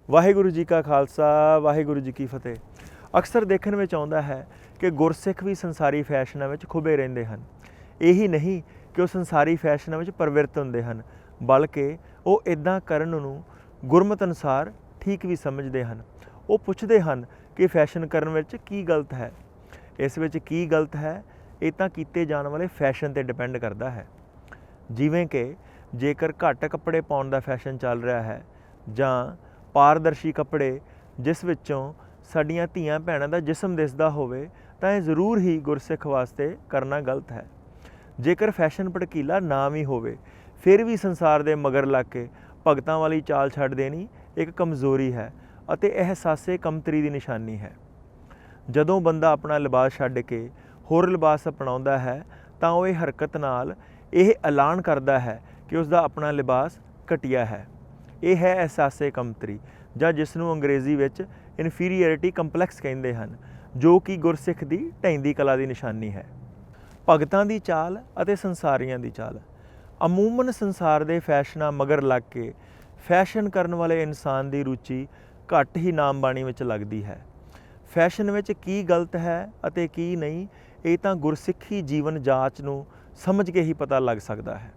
ਵਾਹਿਗੁਰੂ ਜੀ ਕਾ ਖਾਲਸਾ ਵਾਹਿਗੁਰੂ ਜੀ ਕੀ ਫਤਿਹ। ਅਕਸਰ ਦੇਖਣ ਵਿੱਚ ਆਉਂਦਾ ਹੈ ਕਿ ਗੁਰਸਿੱਖ ਵੀ ਸੰਸਾਰੀ ਫੈਸ਼ਨਾਂ ਵਿੱਚ ਖੁੱਬੇ ਰਹਿੰਦੇ ਹਨ। ਇਹੀ ਨਹੀਂ ਕਿ ਉਹ ਸੰਸਾਰੀ ਫੈਸ਼ਨਾਂ ਵਿੱਚ ਪ੍ਰਵਿਰਤ ਹੁੰਦੇ ਹਨ, ਬਲਕਿ ਉਹ ਇਦਾਂ ਕਰਨ ਨੂੰ ਗੁਰਮਤਿ ਅਨੁਸਾਰ ਠੀਕ ਵੀ ਸਮਝਦੇ ਹਨ। ਉਹ ਪੁੱਛਦੇ ਹਨ ਕਿ ਫੈਸ਼ਨ ਕਰਨ ਵਿੱਚ ਕੀ ਗਲਤ ਹੈ। ਇਸ ਵਿੱਚ ਕੀ ਗਲਤ ਹੈ, ਇਹ ਤਾਂ ਕੀਤੇ ਜਾਣ ਵਾਲੇ ਫੈਸ਼ਨ 'ਤੇ ਡਿਪੈਂਡ ਕਰਦਾ ਹੈ। ਜਿਵੇਂ ਕਿ ਜੇਕਰ ਘੱਟ ਕੱਪੜੇ ਪਾਉਣ ਦਾ ਫੈਸ਼ਨ ਚੱਲ ਰਿਹਾ ਹੈ ਜਾਂ ਪਾਰਦਰਸ਼ੀ ਕੱਪੜੇ ਜਿਸ ਵਿੱਚੋਂ ਸਾਡੀਆਂ ਧੀਆਂ ਭੈਣਾਂ ਦਾ ਜਿਸਮ ਦਿਸਦਾ ਹੋਵੇ, ਤਾਂ ਇਹ ਜ਼ਰੂਰ ਹੀ ਗੁਰਸਿੱਖ ਵਾਸਤੇ ਕਰਨਾ ਗਲਤ ਹੈ। ਜੇਕਰ ਫੈਸ਼ਨ ਭੜਕੀਲਾ ਨਾ ਵੀ ਹੋਵੇ, ਫਿਰ ਵੀ ਸੰਸਾਰ ਦੇ ਮਗਰ ਲੱਗ ਕੇ ਭਗਤਾਂ ਵਾਲੀ ਚਾਲ ਛੱਡ ਦੇਣੀ ਇੱਕ ਕਮਜ਼ੋਰੀ ਹੈ ਅਤੇ ਅਹਿਸਾਸੇ ਕਮਤਰੀ ਦੀ ਨਿਸ਼ਾਨੀ ਹੈ। ਜਦੋਂ ਬੰਦਾ ਆਪਣਾ ਲਿਬਾਸ ਛੱਡ ਕੇ ਹੋਰ ਲਿਬਾਸ ਅਪਣਾਉਂਦਾ ਹੈ ਤਾਂ ਉਹ ਇਹ ਹਰਕਤ ਨਾਲ ਇਹ ਐਲਾਨ ਕਰਦਾ ਹੈ ਕਿ ਉਸ ਦਾ ਆਪਣਾ ਲਿਬਾਸ ਘਟੀਆ ਹੈ। ਇਹ ਹੈ ਅਹਿਸਾਸੇ ਕਮਤਰੀ, ਜਾਂ ਜਿਸ ਨੂੰ ਅੰਗਰੇਜ਼ੀ ਵਿੱਚ ਇਨਫੀਰੀਅਰਿਟੀ ਕੰਪਲੈਕਸ ਕਹਿੰਦੇ ਹਨ, ਜੋ ਕਿ ਗੁਰਸਿੱਖ ਦੀ ਢਹਿੰਦੀ ਕਲਾ ਦੀ ਨਿਸ਼ਾਨੀ ਹੈ। ਭਗਤਾਂ ਦੀ ਚਾਲ ਅਤੇ ਸੰਸਾਰੀਆਂ ਦੀ ਚਾਲ। ਅਮੂਮਨ ਸੰਸਾਰ ਦੇ ਫੈਸ਼ਨਾਂ ਮਗਰ ਲੱਗ ਕੇ ਫੈਸ਼ਨ ਕਰਨ ਵਾਲੇ ਇਨਸਾਨ ਦੀ ਰੁਚੀ ਘੱਟ ਹੀ ਨਾਮ ਬਾਣੀ ਵਿੱਚ ਲੱਗਦੀ ਹੈ। ਫੈਸ਼ਨ ਵਿੱਚ ਕੀ ਗਲਤ ਹੈ ਅਤੇ ਕੀ ਨਹੀਂ, ਇਹ ਤਾਂ ਗੁਰਸਿੱਖੀ ਜੀਵਨ ਜਾਂਚ ਨੂੰ ਸਮਝ ਕੇ ਹੀ ਪਤਾ ਲੱਗ ਸਕਦਾ ਹੈ।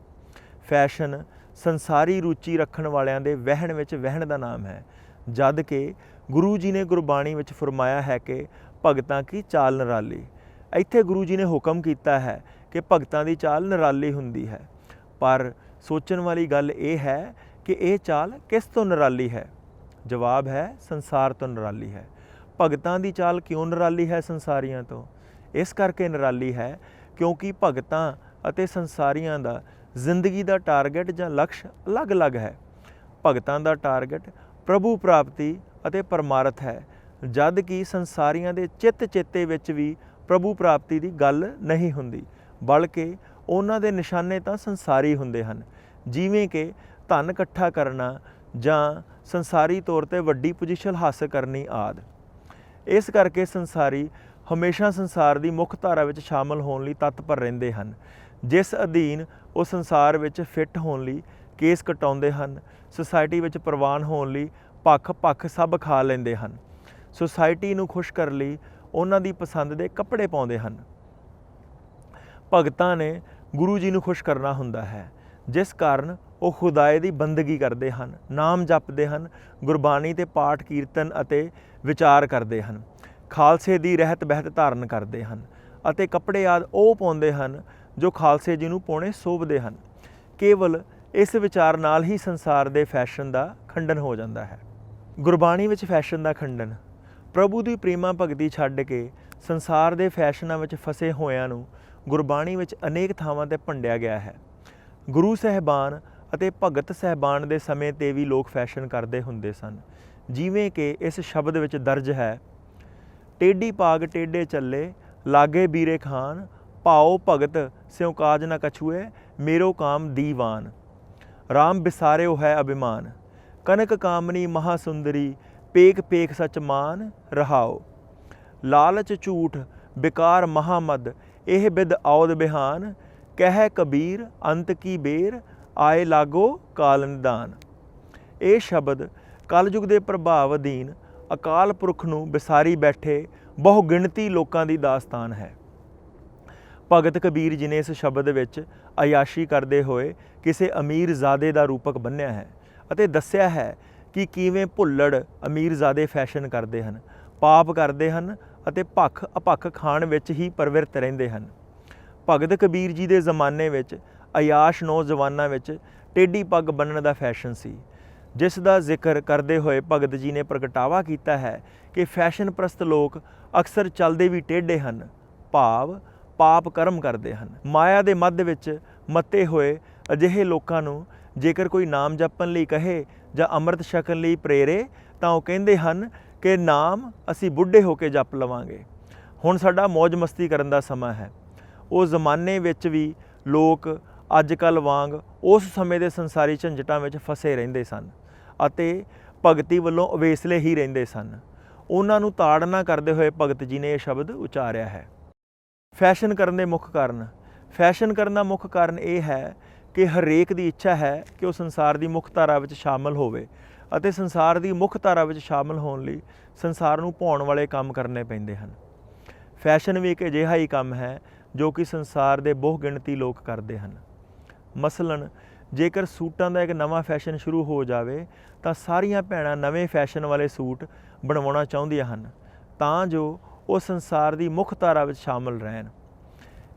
ਫੈਸ਼ਨ ਸੰਸਾਰੀ ਰੁਚੀ ਰੱਖਣ ਵਾਲਿਆਂ ਦੇ ਵਹਿਣ ਵਿੱਚ ਵਹਿਣ ਦਾ ਨਾਮ ਹੈ, ਜਦ ਕਿ ਗੁਰੂ ਜੀ ਨੇ ਗੁਰਬਾਣੀ ਵਿੱਚ ਫਰਮਾਇਆ ਹੈ ਕਿ ਭਗਤਾਂ ਕੀ ਚਾਲ ਨਿਰਾਲੀ। ਇੱਥੇ ਗੁਰੂ ਜੀ ਨੇ ਹੁਕਮ ਕੀਤਾ ਹੈ ਕਿ ਭਗਤਾਂ ਦੀ ਚਾਲ ਨਿਰਾਲੀ ਹੁੰਦੀ ਹੈ, ਪਰ ਸੋਚਣ ਵਾਲੀ ਗੱਲ ਇਹ ਹੈ ਕਿ ਇਹ ਚਾਲ ਕਿਸ ਤੋਂ ਨਿਰਾਲੀ ਹੈ। ਜਵਾਬ ਹੈ, ਸੰਸਾਰ ਤੋਂ ਨਿਰਾਲੀ ਹੈ। ਭਗਤਾਂ ਦੀ ਚਾਲ ਕਿਉਂ ਨਿਰਾਲੀ ਹੈ ਸੰਸਾਰੀਆਂ ਤੋਂ? ਇਸ ਕਰਕੇ ਨਿਰਾਲੀ ਹੈ ਕਿਉਂਕਿ ਭਗਤਾਂ ਅਤੇ ਸੰਸਾਰੀਆਂ ਦਾ ਜ਼ਿੰਦਗੀ ਦਾ ਟਾਰਗੇਟ ਜਾਂ ਲਕਸ਼ ਅਲੱਗ-ਅਲੱਗ ਹੈ। ਭਗਤਾਂ ਦਾ ਟਾਰਗੇਟ ਪ੍ਰਭੂ ਪ੍ਰਾਪਤੀ ਅਤੇ ਪਰਮਾਰਥ ਹੈ, ਜਦ ਕਿ ਸੰਸਾਰੀਆਂ ਦੇ ਚਿੱਤ ਚੇਤੇ ਵਿੱਚ ਵੀ ਪ੍ਰਭੂ ਪ੍ਰਾਪਤੀ ਦੀ ਗੱਲ ਨਹੀਂ ਹੁੰਦੀ, ਬਲਕਿ ਉਹਨਾਂ ਦੇ ਨਿਸ਼ਾਨੇ ਤਾਂ ਸੰਸਾਰੀ ਹੁੰਦੇ ਹਨ, ਜਿਵੇਂ ਕਿ ਧਨ ਇਕੱਠਾ ਕਰਨਾ ਜਾਂ ਸੰਸਾਰੀ ਤੌਰ 'ਤੇ ਵੱਡੀ ਪੋਜੀਸ਼ਨ ਹਾਸਲ ਕਰਨੀ ਆਦਿ। ਇਸ ਕਰਕੇ ਸੰਸਾਰੀ ਹਮੇਸ਼ਾ ਸੰਸਾਰ ਦੀ ਮੁੱਖ ਧਾਰਾ ਵਿੱਚ ਸ਼ਾਮਲ ਹੋਣ ਲਈ ਤਤਪਰ ਰਹਿੰਦੇ ਹਨ, ਜਿਸ ਅਧੀਨ ਉਹ ਸੰਸਾਰ ਵਿੱਚ ਫਿੱਟ ਹੋਣ ਲਈ ਕੇਸ ਕਟਾਉਂਦੇ ਹਨ, ਸੁਸਾਇਟੀ ਵਿੱਚ ਪ੍ਰਵਾਨ ਹੋਣ ਲਈ ਪੱਖ ਸਭ ਖਾ ਲੈਂਦੇ ਹਨ, ਸੁਸਾਇਟੀ ਨੂੰ ਖੁਸ਼ ਕਰਨ ਲਈ ਉਹਨਾਂ ਦੀ ਪਸੰਦ ਦੇ ਕੱਪੜੇ ਪਾਉਂਦੇ ਹਨ। ਭਗਤਾਂ ਨੇ ਗੁਰੂ ਜੀ ਨੂੰ ਖੁਸ਼ ਕਰਨਾ ਹੁੰਦਾ ਹੈ, ਜਿਸ ਕਾਰਨ ਉਹ ਖੁਦਾਏ ਦੀ ਬੰਦਗੀ ਕਰਦੇ ਹਨ, ਨਾਮ ਜਪਦੇ ਹਨ, ਗੁਰਬਾਣੀ 'ਤੇ ਪਾਠ ਕੀਰਤਨ ਅਤੇ ਵਿਚਾਰ ਕਰਦੇ ਹਨ, ਖਾਲਸੇ ਦੀ ਰਹਿਤ ਬਹਿਤ ਧਾਰਨ ਕਰਦੇ ਹਨ ਅਤੇ ਕੱਪੜੇ ਆਦਿ ਉਹ ਪਾਉਂਦੇ ਹਨ ਜੋ ਖਾਲਸੇ ਜੀ ਨੂੰ ਪਾਉਣੇ ਸੋਭਦੇ ਹਨ। ਕੇਵਲ ਇਸ ਵਿਚਾਰ ਨਾਲ ਹੀ ਸੰਸਾਰ ਦੇ ਫੈਸ਼ਨ ਦਾ ਖੰਡਨ ਹੋ ਜਾਂਦਾ ਹੈ। ਗੁਰਬਾਣੀ ਵਿੱਚ ਫੈਸ਼ਨ ਦਾ ਖੰਡਨ। ਪ੍ਰਭੂ ਦੀ ਪ੍ਰੇਮਾ ਭਗਤੀ ਛੱਡ ਕੇ ਸੰਸਾਰ ਦੇ ਫੈਸ਼ਨਾਂ ਵਿੱਚ ਫਸੇ ਹੋਇਆਂ ਨੂੰ ਗੁਰਬਾਣੀ ਵਿੱਚ ਅਨੇਕ ਥਾਵਾਂ 'ਤੇ ਭੰਡਿਆ ਗਿਆ ਹੈ। ਗੁਰੂ ਸਾਹਿਬਾਨ ਅਤੇ ਭਗਤ ਸਾਹਿਬਾਨ ਦੇ ਸਮੇਂ 'ਤੇ ਵੀ ਲੋਕ ਫੈਸ਼ਨ ਕਰਦੇ ਹੁੰਦੇ ਸਨ, ਜਿਵੇਂ ਕਿ ਇਸ ਸ਼ਬਦ ਵਿੱਚ ਦਰਜ ਹੈ, ਟੇਢੀ ਪਾਗ ਟੇਢੇ ਚੱਲੇ ਲਾਗੇ ਬੀਰੇ ਖਾਨ, ਭਾਓ ਭਗਤ ਸਿਉ ਕਾਜ ਨਾ ਕਛੂਏ, ਮੇਰੋ ਕਾਮ ਦੀਵਾਨ, ਰਾਮ ਬਿਸਾਰਿਓ ਹੈ ਅਭਿਮਾਨ, ਕਨਕ ਕਾਮਨੀ ਮਹਾਸੁੰਦਰੀ, ਪੇਖ ਪੇਖ ਸਚ ਮਾਨ ਰਹਾਓ, ਲਾਲਚ ਝੂਠ ਬਿਕਾਰ ਮਹਾਮਦ, ਇਹ ਬਿਦ ਆਉਦ ਬਿਹਾਨ, ਕਹਿ ਕਬੀਰ ਅੰਤ ਕੀ ਬੇਰ, ਆਏ ਲਾਗੋ ਕਾਲ ਨਿਦਾਨ। ਇਹ ਸ਼ਬਦ ਕਲਯੁਗ ਦੇ ਪ੍ਰਭਾਵ ਅਧੀਨ ਅਕਾਲ ਪੁਰਖ ਨੂੰ ਵਿਸਾਰੀ ਬੈਠੇ ਬਹੁ ਗਿਣਤੀ ਲੋਕਾਂ ਦੀ ਦਾਸਤਾਨ ਹੈ। ਭਗਤ ਕਬੀਰ ਜੀ ਨੇ ਇਸ ਸ਼ਬਦ ਵਿੱਚ ਅਯਾਸ਼ੀ ਕਰਦੇ ਹੋਏ ਕਿਸੇ ਅਮੀਰਜ਼ਾਦੇ ਦਾ ਰੂਪਕ ਬੰਨ੍ਹਿਆ ਹੈ ਅਤੇ ਦੱਸਿਆ ਹੈ ਕਿ ਕਿਵੇਂ ਭੁੱਲੜ ਅਮੀਰਜ਼ਾਦੇ ਫੈਸ਼ਨ ਕਰਦੇ ਹਨ, ਪਾਪ ਕਰਦੇ ਹਨ ਅਤੇ ਭੱਖ ਅਪੱਖ ਖਾਣ ਵਿੱਚ ਹੀ ਪ੍ਰਵਿਰਤ ਰਹਿੰਦੇ ਹਨ। ਭਗਤ ਕਬੀਰ ਜੀ ਦੇ ਜ਼ਮਾਨੇ ਵਿੱਚ ਅਯਾਸ਼ ਨੌਜਵਾਨਾਂ ਵਿੱਚ ਟੇਢੀ ਪੱਗ ਬੰਨ੍ਹਣ ਦਾ ਫੈਸ਼ਨ ਸੀ, ਜਿਸ ਦਾ ਜ਼ਿਕਰ ਕਰਦੇ ਹੋਏ ਭਗਤ ਜੀ ਨੇ ਪ੍ਰਗਟਾਵਾ ਕੀਤਾ ਹੈ ਕਿ ਫੈਸ਼ਨ ਪ੍ਰਸਤ ਲੋਕ ਅਕਸਰ ਚੱਲਦੇ ਵੀ ਟੇਢੇ ਹਨ, ਭਾਵ ਪਾਪ ਕਰਮ ਕਰਦੇ ਹਨ। ਮਾਇਆ ਦੇ ਮੱਧ ਵਿੱਚ ਮੱਤੇ ਹੋਏ ਅਜਿਹੇ ਲੋਕਾਂ ਨੂੰ ਜੇਕਰ ਕੋਈ ਨਾਮ ਜਪਣ ਲਈ ਕਹੇ ਜਾਂ ਅੰਮ੍ਰਿਤ ਛਕਣ ਲਈ ਪ੍ਰੇਰੇ, ਤਾਂ ਉਹ ਕਹਿੰਦੇ ਹਨ ਕਿ ਨਾਮ ਅਸੀਂ ਬੁੱਢੇ ਹੋ ਕੇ ਜਪ ਲਵਾਂਗੇ, ਹੁਣ ਸਾਡਾ ਮੌਜ ਮਸਤੀ ਕਰਨ ਦਾ ਸਮਾਂ ਹੈ। ਉਹ ਜ਼ਮਾਨੇ ਵਿੱਚ ਵੀ ਲੋਕ ਅੱਜ ਕੱਲ੍ਹ ਵਾਂਗ ਉਸ ਸਮੇਂ ਦੇ ਸੰਸਾਰੀ ਝੰਜਟਾਂ ਵਿੱਚ ਫਸੇ ਰਹਿੰਦੇ ਸਨ ਅਤੇ ਭਗਤੀ ਵੱਲੋਂ ਅਵੇਸਲੇ ਹੀ ਰਹਿੰਦੇ ਸਨ। ਉਹਨਾਂ ਨੂੰ ਤਾੜਨਾ ਕਰਦੇ ਹੋਏ ਭਗਤ ਜੀ ਨੇ ਇਹ ਸ਼ਬਦ ਉਚਾਰਿਆ ਹੈ। ਫੈਸ਼ਨ ਕਰਨ ਦੇ ਮੁੱਖ ਕਾਰਨ। ਫੈਸ਼ਨ ਕਰਨ ਦਾ ਮੁੱਖ ਕਾਰਨ ਇਹ ਹੈ ਕਿ ਹਰੇਕ ਦੀ ਇੱਛਾ ਹੈ ਕਿ ਉਹ ਸੰਸਾਰ ਦੀ ਮੁੱਖ ਧਾਰਾ ਵਿੱਚ ਸ਼ਾਮਲ ਹੋਵੇ ਅਤੇ ਸੰਸਾਰ ਦੀ ਮੁੱਖ ਧਾਰਾ ਵਿੱਚ ਸ਼ਾਮਲ ਹੋਣ ਲਈ ਸੰਸਾਰ ਨੂੰ ਭਾਉਣ ਵਾਲੇ ਕੰਮ ਕਰਨੇ ਪੈਂਦੇ ਹਨ। ਫੈਸ਼ਨ ਵੀ ਇੱਕ ਅਜਿਹਾ ਹੀ ਕੰਮ ਹੈ ਜੋ ਕਿ ਸੰਸਾਰ ਦੇ ਬਹੁ ਗਿਣਤੀ ਲੋਕ ਕਰਦੇ ਹਨ। ਮਸਲਨ ਜੇਕਰ ਸੂਟਾਂ ਦਾ ਇੱਕ ਨਵਾਂ ਫੈਸ਼ਨ ਸ਼ੁਰੂ ਹੋ ਜਾਵੇ ਤਾਂ ਸਾਰੀਆਂ ਭੈਣਾਂ ਨਵੇਂ ਫੈਸ਼ਨ ਵਾਲੇ ਸੂਟ ਬਣਵਾਉਣਾ ਚਾਹੁੰਦੀਆਂ ਹਨ ਤਾਂ ਜੋ ਉਹ ਸੰਸਾਰ ਦੀ ਮੁੱਖ ਧਾਰਾ ਵਿੱਚ ਸ਼ਾਮਲ ਰਹਿਣ।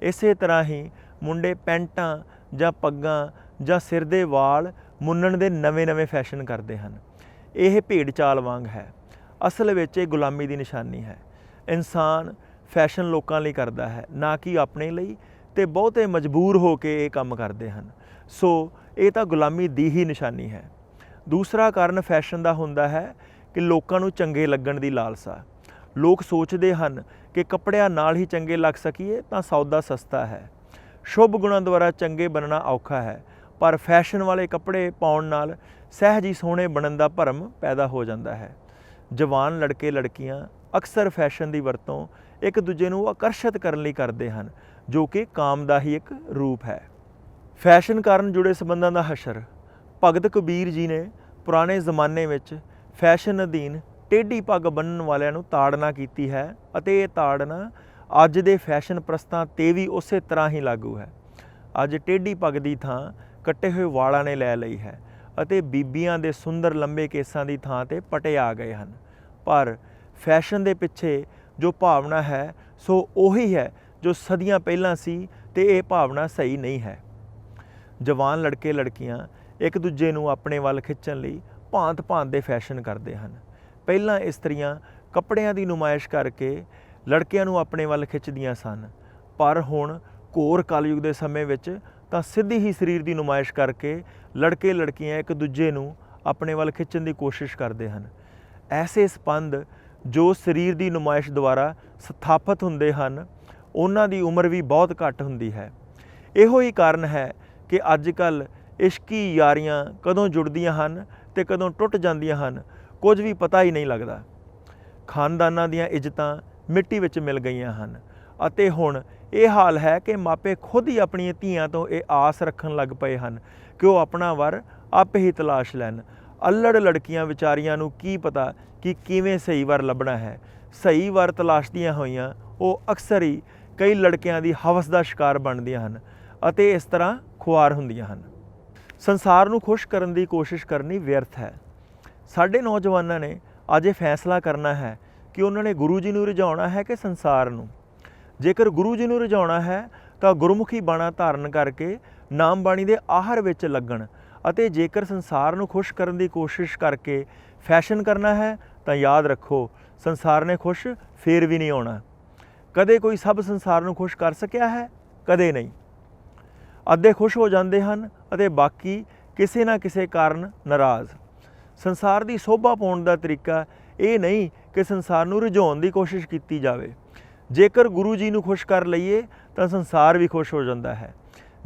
ਇਸੇ ਤਰ੍ਹਾਂ ਹੀ ਮੁੰਡੇ ਪੈਂਟਾਂ ਜਾਂ ਪੱਗਾਂ ਜਾਂ ਸਿਰ ਦੇ ਵਾਲ ਮੁੰਨਣ ਦੇ ਨਵੇਂ ਫੈਸ਼ਨ ਕਰਦੇ ਹਨ। ਇਹ ਭੇਡ ਚਾਲ ਵਾਂਗ ਹੈ। ਅਸਲ ਵਿੱਚ ਇਹ ਗੁਲਾਮੀ ਦੀ ਨਿਸ਼ਾਨੀ ਹੈ। ਇਨਸਾਨ ਫੈਸ਼ਨ ਲੋਕਾਂ ਲਈ ਕਰਦਾ ਹੈ, ਨਾ ਕਿ ਆਪਣੇ ਲਈ, ਤੇ ਬਹੁਤੇ ਮਜਬੂਰ ਹੋ ਕੇ ਇਹ ਕੰਮ ਕਰਦੇ ਹਨ। ਸੋ ਇਹ ਤਾਂ ਗੁਲਾਮੀ ਦੀ ਹੀ ਨਿਸ਼ਾਨੀ ਹੈ। ਦੂਸਰਾ ਕਾਰਨ ਫੈਸ਼ਨ ਦਾ ਹੁੰਦਾ ਹੈ ਕਿ ਲੋਕਾਂ ਨੂੰ ਚੰਗੇ ਲੱਗਣ ਦੀ ਲਾਲਸਾ। ਲੋਕ ਸੋਚਦੇ ਹਨ ਕਿ ਕੱਪੜਿਆਂ ਨਾਲ ਹੀ ਚੰਗੇ ਲੱਗ ਸਕੀਏ ਤਾਂ ਸੌਦਾ ਸਸਤਾ ਹੈ। ਸ਼ੁਭ ਗੁਣਾਂ ਦੁਆਰਾ ਚੰਗੇ ਬਣਨਾ ਔਖਾ ਹੈ, ਪਰ ਫੈਸ਼ਨ ਵਾਲੇ ਕੱਪੜੇ ਪਾਉਣ ਨਾਲ ਸਹਿਜ ਹੀ ਸੋਹਣੇ ਬਣਨ ਦਾ ਭਰਮ ਪੈਦਾ ਹੋ ਜਾਂਦਾ ਹੈ। ਜਵਾਨ ਲੜਕੇ ਲੜਕੀਆਂ ਅਕਸਰ ਫੈਸ਼ਨ ਦੀ ਵਰਤੋਂ ਇੱਕ ਦੂਜੇ ਨੂੰ ਆਕਰਸ਼ਿਤ ਕਰਨ ਲਈ ਕਰਦੇ ਹਨ, ਜੋ ਕਿ ਕਾਮ ਦਾ ਹੀ ਇੱਕ ਰੂਪ ਹੈ। ਫੈਸ਼ਨ ਕਾਰਨ ਜੁੜੇ ਸੰਬੰਧਾਂ ਦਾ ਹਸ਼ਰ। ਭਗਤ ਕਬੀਰ ਜੀ ਨੇ ਪੁਰਾਣੇ ਜ਼ਮਾਨੇ ਵਿੱਚ ਫੈਸ਼ਨ ਅਧੀਨ ਟੇਢੀ ਪੱਗ ਬੰਨ੍ਹਣ ਵਾਲਿਆਂ ਨੂੰ ਤਾੜਨਾ ਕੀਤੀ ਹੈ ਅਤੇ ਇਹ ਤਾੜਨਾ ਅੱਜ ਦੇ ਫੈਸ਼ਨ ਪ੍ਰਸਤਾਂ 'ਤੇ ਵੀ ਉਸੇ ਤਰ੍ਹਾਂ ਹੀ ਲਾਗੂ ਹੈ। ਅੱਜ ਟੇਢੀ ਪੱਗ ਦੀ ਥਾਂ ਕੱਟੇ ਹੋਏ ਵਾਲਾਂ ਨੇ ਲੈ ਲਈ ਹੈ ਅਤੇ ਬੀਬੀਆਂ ਦੇ ਸੁੰਦਰ ਲੰਬੇ ਕੇਸਾਂ ਦੀ ਥਾਂ 'ਤੇ ਪਟੇ ਆ ਗਏ ਹਨ। ਪਰ ਫੈਸ਼ਨ ਦੇ ਪਿੱਛੇ ਜੋ ਭਾਵਨਾ ਹੈ ਸੋ ਉਹੀ ਹੈ ਜੋ ਸਦੀਆਂ ਪਹਿਲਾਂ ਸੀ ਤੇ ਇਹ ਭਾਵਨਾ ਸਹੀ ਨਹੀਂ ਹੈ। ਜਵਾਨ ਲੜਕੇ ਲੜਕੀਆਂ ਇੱਕ ਦੂਜੇ ਨੂੰ ਆਪਣੇ ਵੱਲ ਖਿੱਚਣ ਲਈ ਭਾਂਤ-ਭਾਂਤ ਦੇ ਫੈਸ਼ਨ ਕਰਦੇ ਹਨ। ਪਹਿਲਾਂ ਇਸਤਰੀਆਂ ਕੱਪੜਿਆਂ ਦੀ ਨੁਮਾਇਸ਼ ਕਰਕੇ ਲੜਕਿਆਂ ਨੂੰ ਆਪਣੇ ਵੱਲ ਖਿੱਚਦੀਆਂ ਸਨ, ਪਰ ਹੁਣ ਘੋਰ ਕਲਯੁਗ ਦੇ ਸਮੇਂ ਵਿੱਚ ਤਾਂ ਸਿੱਧੀ ਹੀ ਸਰੀਰ ਦੀ ਨੁਮਾਇਸ਼ ਕਰਕੇ ਲੜਕੇ ਲੜਕੀਆਂ ਇੱਕ ਦੂਜੇ ਨੂੰ ਆਪਣੇ ਵੱਲ ਖਿੱਚਣ ਦੀ ਕੋਸ਼ਿਸ਼ ਕਰਦੇ ਹਨ। ਐਸੇ ਸੰਬੰਧ ਜੋ ਸਰੀਰ ਦੀ ਨੁਮਾਇਸ਼ ਦੁਆਰਾ ਸਥਾਪਿਤ ਹੁੰਦੇ ਹਨ ਉਹਨਾਂ ਦੀ ਉਮਰ ਵੀ ਬਹੁਤ ਘੱਟ ਹੁੰਦੀ ਹੈ। ਇਹੋ ਹੀ ਕਾਰਨ ਹੈ ਕਿ ਅੱਜ ਕੱਲ੍ਹ ਇਸ਼ਕੀ ਯਾਰੀਆਂ ਕਦੋਂ ਜੁੜਦੀਆਂ ਹਨ ਤੇ ਕਦੋਂ ਟੁੱਟ ਜਾਂਦੀਆਂ ਹਨ, ਕੁਝ ਵੀ ਪਤਾ ਹੀ ਨਹੀਂ ਲੱਗਦਾ। ਖਾਨਦਾਨਾਂ ਦੀਆਂ ਇੱਜ਼ਤਾਂ ਮਿੱਟੀ ਵਿੱਚ ਮਿਲ ਗਈਆਂ ਹਨ ਅਤੇ ਹੁਣ ਇਹ ਹਾਲ ਹੈ ਕਿ ਮਾਪੇ ਖੁਦ ਹੀ ਆਪਣੀਆਂ ਧੀਆਂ ਤੋਂ ਇਹ ਆਸ ਰੱਖਣ ਲੱਗ ਪਏ ਹਨ ਕਿ ਉਹ ਆਪਣਾ ਵਰ ਆਪੇ ਹੀ ਤਲਾਸ਼ ਲੈਣ। ਅਲੜ ਲੜਕੀਆਂ ਵਿਚਾਰੀਆਂ ਨੂੰ ਕੀ ਪਤਾ ਕਿ ਕਿਵੇਂ ਸਹੀ ਵਰ ਲੱਭਣਾ ਹੈ। ਸਹੀ ਵਰ ਤਲਾਸ਼ਦੀਆਂ ਹੋਈਆਂ ਉਹ ਅਕਸਰ ਹੀ ਕਈ ਲੜਕਿਆਂ ਦੀ ਹਵਸ ਦਾ ਸ਼ਿਕਾਰ ਬਣਦੀਆਂ ਹਨ ਅਤੇ ਇਸ ਤਰ੍ਹਾਂ ਖੁਆਰ ਹੁੰਦੀਆਂ ਹਨ। ਸੰਸਾਰ ਨੂੰ ਖੁਸ਼ ਕਰਨ ਦੀ ਕੋਸ਼ਿਸ਼ ਕਰਨੀ ਵਿਅਰਥ ਹੈ। ਸਾਡੇ ਨੌਜਵਾਨਾਂ ਨੇ ਅੱਜ ਇਹ ਫੈਸਲਾ ਕਰਨਾ ਹੈ ਕਿ ਉਹਨਾਂ ਨੇ ਗੁਰੂ ਜੀ ਨੂੰ ਰਿਝਾਉਣਾ ਹੈ ਕਿ ਸੰਸਾਰ ਨੂੰ। ਜੇਕਰ ਗੁਰੂ ਜੀ ਨੂੰ ਰਿਝਾਉਣਾ ਹੈ ਤਾਂ ਗੁਰਮੁਖੀ ਬਾਣਾ ਧਾਰਨ ਕਰਕੇ ਨਾਮ ਬਾਣੀ ਦੇ ਆਹਰ ਵਿੱਚ ਲੱਗਣ, ਅਤੇ ਜੇਕਰ ਸੰਸਾਰ ਨੂੰ ਖੁਸ਼ ਕਰਨ ਦੀ ਕੋਸ਼ਿਸ਼ ਕਰਕੇ ਫੈਸ਼ਨ ਕਰਨਾ ਹੈ ਤਾਂ ਯਾਦ ਰੱਖੋ ਸੰਸਾਰ ਨੇ ਖੁਸ਼ ਫੇਰ ਵੀ ਨਹੀਂ ਆਉਣਾ। ਕਦੇ ਕੋਈ ਸਭ ਸੰਸਾਰ ਨੂੰ ਖੁਸ਼ ਕਰ ਸਕਿਆ ਹੈ? ਕਦੇ ਨਹੀਂ। ਅੱਧੇ ਖੁਸ਼ ਹੋ ਜਾਂਦੇ ਹਨ ਅਤੇ ਬਾਕੀ ਕਿਸੇ ਨਾ ਕਿਸੇ ਕਾਰਨ ਨਾਰਾਜ਼। ਸੰਸਾਰ ਦੀ ਸੋਭਾ ਪਾਉਣ ਦਾ ਤਰੀਕਾ ਇਹ ਨਹੀਂ ਕਿ ਸੰਸਾਰ ਨੂੰ ਰਿਝਾਉਣ ਦੀ ਕੋਸ਼ਿਸ਼ ਕੀਤੀ ਜਾਵੇ। ਜੇਕਰ ਗੁਰੂ ਜੀ ਨੂੰ ਖੁਸ਼ ਕਰ ਲਈਏ ਤਾਂ ਸੰਸਾਰ ਵੀ ਖੁਸ਼ ਹੋ ਜਾਂਦਾ ਹੈ।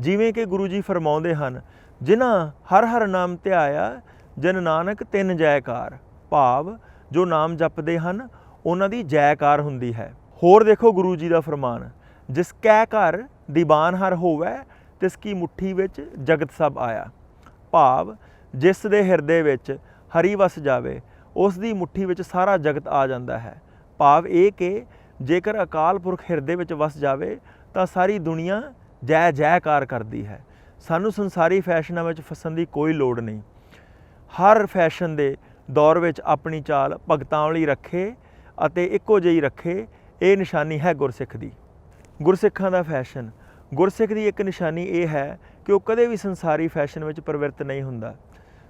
ਜਿਵੇਂ ਕਿ ਗੁਰੂ ਜੀ ਫਰਮਾਉਂਦੇ ਹਨ, ਜਿਨ੍ਹਾਂ ਹਰ ਹਰ ਨਾਮ ਧਿਆਇਆ ਜਨ ਨਾਨਕ ਤਿੰਨ ਜੈਕਾਰ। ਭਾਵ ਜੋ ਨਾਮ ਜਪਦੇ ਹਨ ਉਹਨਾਂ ਦੀ ਜੈਕਾਰ ਹੁੰਦੀ ਹੈ। ਹੋਰ ਦੇਖੋ ਗੁਰੂ ਜੀ ਦਾ ਫਰਮਾਨ, ਜਿਸ ਕੈ ਘਰ ਦੀਵਾਨ ਹਰ ਹੋਵੈ ਤਿਸ ਕੀ ਮੁੱਠੀ ਵਿੱਚ ਜਗਤ ਸਭ ਆਇਆ। ਭਾਵ ਜਿਸ ਦੇ ਹਿਰਦੇ ਵਿੱਚ ਹਰੀ ਵਸ ਜਾਵੇ ਉਸ ਦੀ ਮੁੱਠੀ ਵਿੱਚ ਸਾਰਾ ਜਗਤ ਆ ਜਾਂਦਾ ਹੈ। ਭਾਵ ਇਹ ਕਿ ਜੇਕਰ ਅਕਾਲ ਪੁਰਖ ਹਿਰਦੇ ਵਿੱਚ ਵਸ ਜਾਵੇ ਤਾਂ ਸਾਰੀ ਦੁਨੀਆ ਜੈ ਜੈਕਾਰ ਕਰਦੀ ਹੈ। ਸਾਨੂੰ ਸੰਸਾਰੀ ਫੈਸ਼ਨਾਂ ਵਿੱਚ ਫਸਣ ਦੀ ਕੋਈ ਲੋੜ ਨਹੀਂ। ਹਰ ਫੈਸ਼ਨ ਦੇ ਦੌਰ ਵਿੱਚ ਆਪਣੀ ਚਾਲ ਭਗਤਾਂ ਵਾਲੀ ਰੱਖੇ ਅਤੇ ਇੱਕੋ ਜਿਹੀ ਰੱਖੇ, ਇਹ ਨਿਸ਼ਾਨੀ ਹੈ ਗੁਰਸਿੱਖ ਦੀ। ਗੁਰਸਿੱਖਾਂ ਦਾ ਫੈਸ਼ਨ। ਗੁਰਸਿੱਖ ਦੀ ਇੱਕ ਨਿਸ਼ਾਨੀ ਇਹ ਹੈ ਕਿ ਉਹ ਕਦੇ ਵੀ ਸੰਸਾਰੀ ਫੈਸ਼ਨ ਵਿੱਚ ਪ੍ਰਵਿਰਤ ਨਹੀਂ ਹੁੰਦਾ।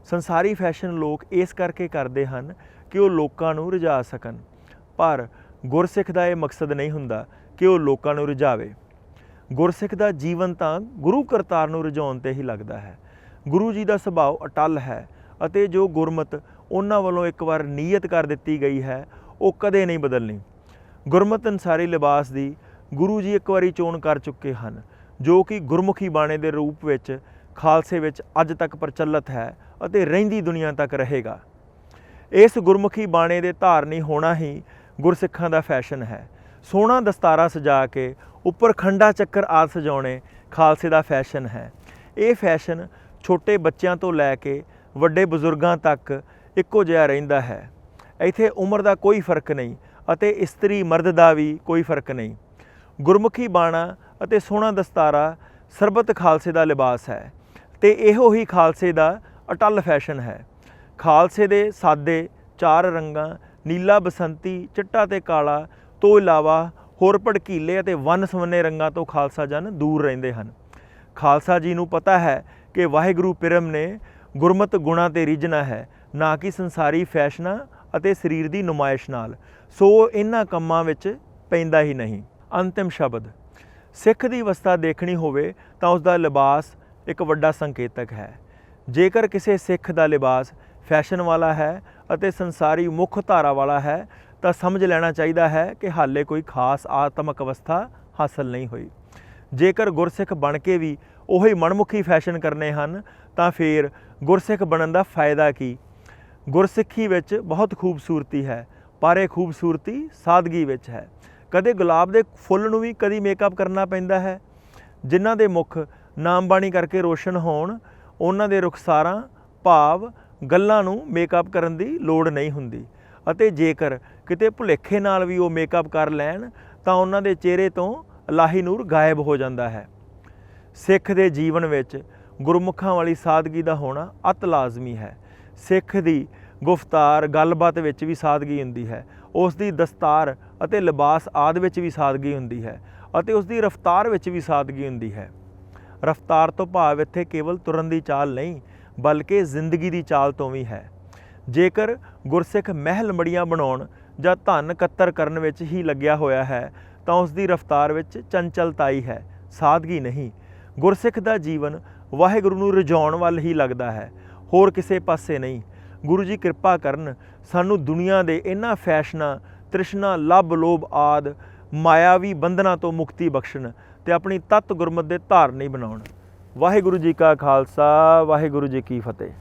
ਸੰਸਾਰੀ ਫੈਸ਼ਨ ਲੋਕ ਇਸ ਕਰਕੇ ਕਰਦੇ ਹਨ ਕਿ ਉਹ ਲੋਕਾਂ ਨੂੰ ਰਿਝਾ ਸਕਣ, ਪਰ ਗੁਰਸਿੱਖ ਦਾ ਇਹ ਮਕਸਦ ਨਹੀਂ ਹੁੰਦਾ ਕਿ ਉਹ ਲੋਕਾਂ ਨੂੰ ਰਿਝਾਵੇ। ਗੁਰਸਿੱਖ ਦਾ ਜੀਵਨ ਤਾਂ ਗੁਰੂ ਕਰਤਾਰ ਨੂੰ ਰਿਝਾਉਣ 'ਤੇ ਹੀ ਲੱਗਦਾ ਹੈ। ਗੁਰੂ ਜੀ ਦਾ ਸੁਭਾਅ ਅਟੱਲ ਹੈ ਅਤੇ ਜੋ ਗੁਰਮਤਿ ਉਹਨਾਂ ਵੱਲੋਂ ਇੱਕ ਵਾਰ ਨੀਅਤ ਕਰ ਦਿੱਤੀ ਗਈ ਹੈ ਉਹ ਕਦੇ ਨਹੀਂ ਬਦਲਣੀ। ਗੁਰਮਤਿ ਅਨੁਸਾਰੀ ਲਿਬਾਸ ਦੀ ਗੁਰੂ ਜੀ ਇੱਕ ਵਾਰੀ ਚੋਣ ਕਰ ਚੁੱਕੇ ਹਨ, ਜੋ ਕਿ ਗੁਰਮੁਖੀ ਬਾਣੇ ਦੇ ਰੂਪ ਵਿੱਚ ਖਾਲਸੇ ਵਿੱਚ ਅੱਜ ਤੱਕ ਪ੍ਰਚਲਿਤ ਹੈ ਅਤੇ ਰਹਿੰਦੀ ਦੁਨੀਆ ਤੱਕ ਰਹੇਗਾ। ਇਸ ਗੁਰਮੁਖੀ ਬਾਣੇ ਦੇ ਧਾਰਨੀ ਹੋਣਾ ਹੀ ਗੁਰਸਿੱਖਾਂ ਦਾ ਫੈਸ਼ਨ ਹੈ। ਸੋਹਣਾ ਦਸਤਾਰਾ ਸਜਾ ਕੇ ਉੱਪਰ ਖੰਡਾ ਚੱਕਰ ਆਦਿ ਸਜਾਉਣੇ ਖਾਲਸੇ ਦਾ ਫੈਸ਼ਨ ਹੈ। ਇਹ ਫੈਸ਼ਨ ਛੋਟੇ ਬੱਚਿਆਂ ਤੋਂ ਲੈ ਕੇ ਵੱਡੇ ਬਜ਼ੁਰਗਾਂ ਤੱਕ ਇੱਕੋ ਜਿਹਾ ਰਹਿੰਦਾ ਹੈ। ਇੱਥੇ ਉਮਰ ਦਾ ਕੋਈ ਫਰਕ ਨਹੀਂ ਅਤੇ ਇਸਤਰੀ ਮਰਦ ਦਾ ਵੀ ਕੋਈ ਫਰਕ ਨਹੀਂ। ਗੁਰਮੁਖੀ ਬਾਣਾ ਅਤੇ ਸੋਹਣਾ ਦਸਤਾਰਾ ਸਰਬਤ ਖਾਲਸੇ ਦਾ ਲਿਬਾਸ ਹੈ ਤੇ ਇਹੋ ਹੀ ਖਾਲਸੇ ਦਾ ਅਟੱਲ ਫੈਸ਼ਨ ਹੈ। ਖਾਲਸੇ ਦੇ ਸਾਦੇ 4 ਰੰਗਾਂ ਨੀਲਾ, ਬਸੰਤੀ, ਚਿੱਟਾ ਤੇ ਕਾਲਾ ਤੋਂ ਇਲਾਵਾ ਹੋਰ ਭੜਕੀਲੇ ਅਤੇ ਵੰਨ-ਸੁਵੰਨੇ ਰੰਗਾਂ ਤੋਂ ਖਾਲਸਾ ਜਨ ਦੂਰ ਰਹਿੰਦੇ ਹਨ। ਖਾਲਸਾ ਜੀ ਨੂੰ ਪਤਾ ਹੈ ਕਿ ਵਾਹਿਗੁਰੂ ਪਿਰਮ ਨੇ ਗੁਰਮਤਿ ਗੁਣਾਂ ਤੇ ਰੀਝਣਾ ਹੈ, ਨਾ ਕਿ ਸੰਸਾਰੀ ਫੈਸ਼ਨਾਂ ਅਤੇ ਸਰੀਰ ਦੀ ਨੁਮਾਇਸ਼ ਨਾਲ, ਸੋ ਇਹਨਾਂ ਕੰਮਾਂ ਵਿੱਚ ਪੈਂਦਾ ਹੀ ਨਹੀਂ। ਅੰਤਿਮ ਸ਼ਬਦ, ਸਿੱਖ ਦੀ ਅਵਸਥਾ ਦੇਖਣੀ ਹੋਵੇ ਤਾਂ ਉਸ ਦਾ ਲਿਬਾਸ ਇੱਕ ਵੱਡਾ ਸੰਕੇਤਕ ਹੈ। ਜੇਕਰ ਕਿਸੇ ਸਿੱਖ ਦਾ ਲਿਬਾਸ ਫੈਸ਼ਨ ਵਾਲਾ ਹੈ ਅਤੇ ਸੰਸਾਰੀ ਮੁੱਖ ਧਾਰਾ ਵਾਲਾ ਹੈ ਤਾਂ ਸਮਝ ਲੈਣਾ ਚਾਹੀਦਾ ਹੈ ਕਿ ਹਾਲੇ ਕੋਈ ਖਾਸ ਆਤਮਿਕ ਅਵਸਥਾ ਹਾਸਲ ਨਹੀਂ ਹੋਈ। ਜੇਕਰ ਗੁਰਸਿੱਖ ਬਣ ਕੇ ਵੀ ਉਹੀ ਮਨਮੁਖੀ ਫੈਸ਼ਨ ਕਰਨੇ ਹਨ ਤਾਂ ਫਿਰ ਗੁਰਸਿੱਖ ਬਣਨ ਦਾ ਫਾਇਦਾ ਕੀ? ਗੁਰਸਿੱਖੀ ਵਿੱਚ ਬਹੁਤ ਖੂਬਸੂਰਤੀ ਹੈ, ਪਰ ਇਹ ਖੂਬਸੂਰਤੀ ਸਾਦਗੀ ਵਿੱਚ ਹੈ। ਕਦੇ ਗੁਲਾਬ ਦੇ ਫੁੱਲ ਨੂੰ ਵੀ ਕਦੀ ਮੇਕਅਪ ਕਰਨਾ ਪੈਂਦਾ ਹੈ। ਜਿਨ੍ਹਾਂ ਦੇ ਮੁੱਖ ਨਾਮ ਬਾਣੀ ਕਰਕੇ ਰੋਸ਼ਨ ਹੋਣ, ਉਹਨਾਂ ਦੇ ਰੁਖਸਾਰਾਂ ਭਾਵ ਗੱਲਾਂ ਨੂੰ ਮੇਕਅਪ ਕਰਨ ਦੀ ਲੋੜ ਨਹੀਂ ਹੁੰਦੀ, ਅਤੇ ਜੇਕਰ ਕਿਤੇ ਭੁਲੇਖੇ ਨਾਲ ਵੀ ਉਹ ਮੇਕਅਪ ਕਰ ਲੈਣ ਤਾਂ ਉਹਨਾਂ ਦੇ ਚਿਹਰੇ ਤੋਂ ਇਲਾਹੀ ਨੂਰ ਗਾਇਬ ਹੋ ਜਾਂਦਾ ਹੈ। ਸਿੱਖ ਦੇ ਜੀਵਨ ਵਿੱਚ ਗੁਰਮੁਖਾਂ ਵਾਲੀ ਸਾਦਗੀ ਦਾ ਹੋਣਾ ਅਤ ਲਾਜ਼ਮੀ ਹੈ। ਸਿੱਖ ਦੀ ਗੁਫ਼ਤਾਰ ਗੱਲਬਾਤ ਵਿੱਚ ਵੀ ਸਾਦਗੀ ਹੁੰਦੀ ਹੈ, ਉਸ ਦੀ ਦਸਤਾਰ ਅਤੇ ਲਿਬਾਸ ਆਦਿ ਵਿੱਚ ਵੀ ਸਾਦਗੀ ਹੁੰਦੀ ਹੈ, ਅਤੇ ਉਸ ਦੀ ਰਫ਼ਤਾਰ ਵਿੱਚ ਵੀ ਸਾਦਗੀ ਹੁੰਦੀ ਹੈ। ਰਫ਼ਤਾਰ ਤੋਂ ਭਾਵ ਇੱਥੇ ਕੇਵਲ ਤੁਰਨ ਦੀ ਚਾਲ ਨਹੀਂ, ਬਲਕਿ ਜ਼ਿੰਦਗੀ ਦੀ ਚਾਲ ਤੋਂ ਵੀ ਹੈ। ਜੇਕਰ ਗੁਰਸਿੱਖ ਮਹਿਲ ਮੜੀਆਂ ਬਣਾਉਣ ਜਾਂ ਧਨ ਇਕੱਤਰ ਕਰਨ ਵਿੱਚ ਹੀ ਲੱਗਿਆ ਹੋਇਆ ਹੈ ਤਾਂ ਉਸ ਦੀ ਰਫ਼ਤਾਰ ਵਿੱਚ ਚੰਚਲਤਾਈ ਹੈ, ਸਾਦਗੀ ਨਹੀਂ। ਗੁਰਸਿੱਖ ਦਾ ਜੀਵਨ ਵਾਹਿਗੁਰੂ ਨੂੰ ਰਿਝਾਉਣ ਵੱਲ ਹੀ ਲੱਗਦਾ ਹੈ, ਹੋਰ ਕਿਸੇ ਪਾਸੇ ਨਹੀਂ। ਗੁਰੂ ਜੀ ਕਿਰਪਾ ਕਰਨ, ਸਾਨੂੰ ਦੁਨੀਆ ਦੇ ਇਹਨਾਂ ਫੈਸ਼ਨਾਂ, ਤ੍ਰਿਸ਼ਨਾ, ਲੱਭ, ਲੋਭ ਆਦਿ ਮਾਇਆਵੀ ਬੰਧਨਾਂ ਤੋਂ ਮੁਕਤੀ ਬਖਸ਼ਣ ਤੇ ਆਪਣੀ ਤਤ ਗੁਰਮਤਿ ਦੇ ਧਾਰਨੀ ਬਣਾਉਣ। ਵਾਹਿਗੁਰੂ ਜੀ ਕਾ ਖਾਲਸਾ, ਵਾਹਿਗੁਰੂ ਜੀ ਕੀ ਫਤਿਹ।